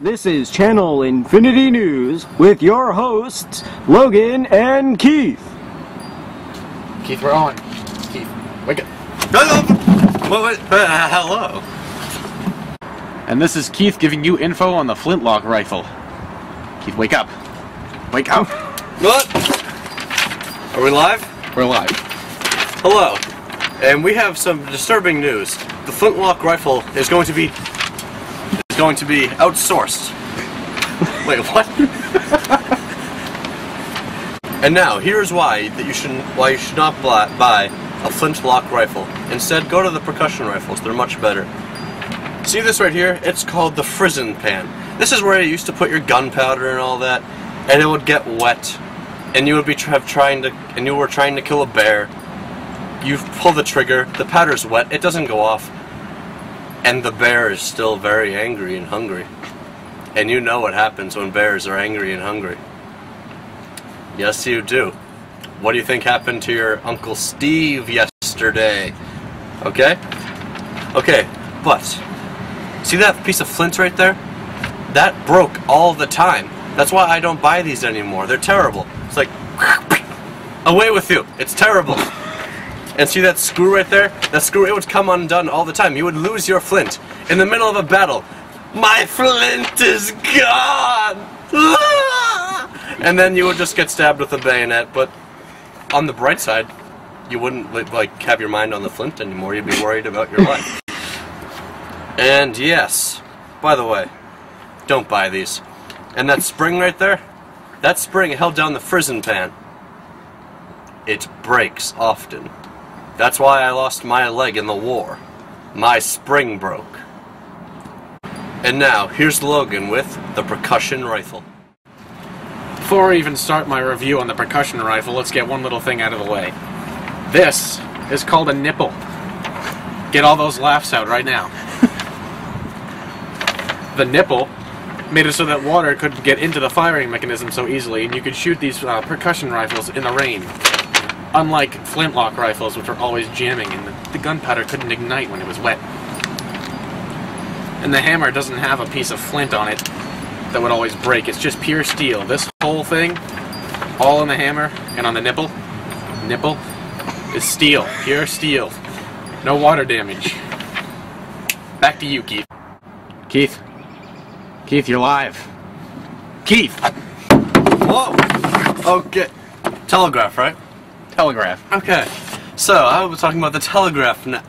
This is Channel Infinity News with your hosts, Logan and Keith. Keith, we're on. Keith, wake up. Hello. And this is Keith giving you info on the flintlock rifle. Keith, wake up. Wake up. What? Are we live? We're live. Hello. And we have some disturbing news. The flintlock rifle is going to be outsourced. Wait, what? And now, here's why you should not buy a flintlock rifle. Instead, go to the percussion rifles. They're much better. See this right here? It's called the frizzen pan. This is where you used to put your gunpowder and all that, and it would get wet, and you would be trying to kill a bear. You pull the trigger, the powder's wet, it doesn't go off, and the bear is still very angry and hungry. And you know what happens when bears are angry and hungry. Yes, you do. What do you think happened to your Uncle Steve yesterday? Okay? Okay, but see that piece of flint right there? That broke all the time. That's why I don't buy these anymore. They're terrible. It's like, away with you. It's terrible. And see that screw right there? That screw, it would come undone all the time. You would lose your flint in the middle of a battle. My flint is gone! And then you would just get stabbed with a bayonet. But on the bright side, you wouldn't like have your mind on the flint anymore. You'd be worried about your life. And yes, by the way, don't buy these. And that spring right there, that spring held down the frizzen pan. It breaks often. That's why I lost my leg in the war. My spring broke. And now, here's Logan with the percussion rifle. Before I even start my review on the percussion rifle, let's get one little thing out of the way. This is called a nipple. Get all those laughs out right now. The nipple made it so that water couldn't get into the firing mechanism so easily, and you could shoot these percussion rifles in the rain. Unlike flintlock rifles, which are always jamming, and the gunpowder couldn't ignite when it was wet. And the hammer doesn't have a piece of flint on it that would always break. It's just pure steel. This whole thing, all on the hammer and on the nipple, is steel. Pure steel. No water damage. Back to you, Keith. Keith. Keith, you're live. Keith! Whoa! Okay. Telegraph, right? Telegraph. Okay. So, I will be talking about the telegraph now.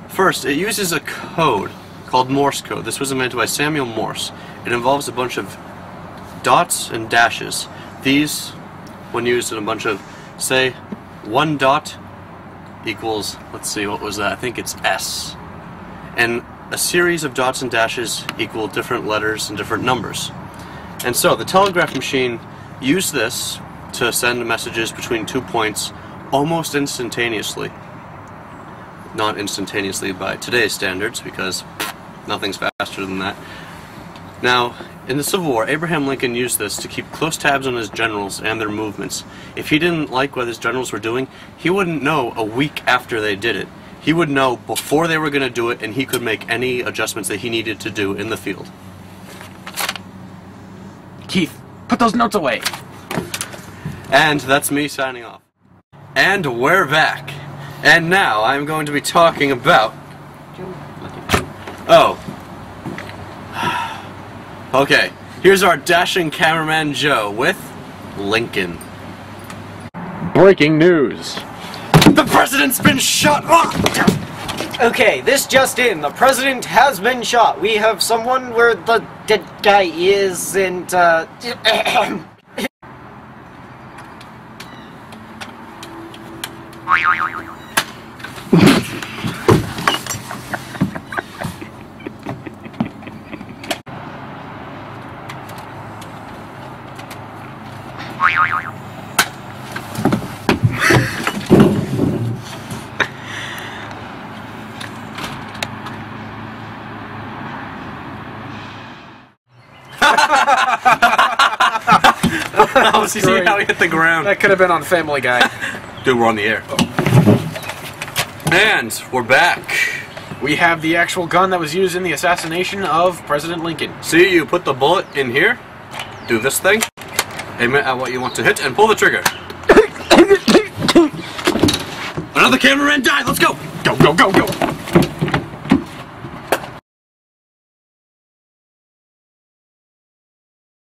First, it uses a code called Morse code. This was invented by Samuel Morse. It involves a bunch of dots and dashes. These, when used in a bunch of, say, one dot equals, let's see, what was that? I think it's S. And a series of dots and dashes equal different letters and different numbers. And so the telegraph machine used this to send messages between 2 points almost instantaneously. Not instantaneously by today's standards, because nothing's faster than that. Now, in the Civil War, Abraham Lincoln used this to keep close tabs on his generals and their movements. If he didn't like what his generals were doing, he wouldn't know a week after they did it. He would know before they were going to do it, and he could make any adjustments that he needed to do in the field. Keith, put those notes away. And that's me signing off. And we're back. And now I'm going to be talking about... Oh. Okay, here's our dashing cameraman Joe with Lincoln. Breaking news. The president's been shot! Okay, this just in. The president has been shot. We have someone where the dead guy is, and, Oh, see how he hit the ground. That could have been on Family Guy. Dude, we're on the air. And we're back. We have the actual gun that was used in the assassination of President Lincoln. See, you put the bullet in here, do this thing, aim it at what you want to hit, and pull the trigger. Another cameraman died, let's go!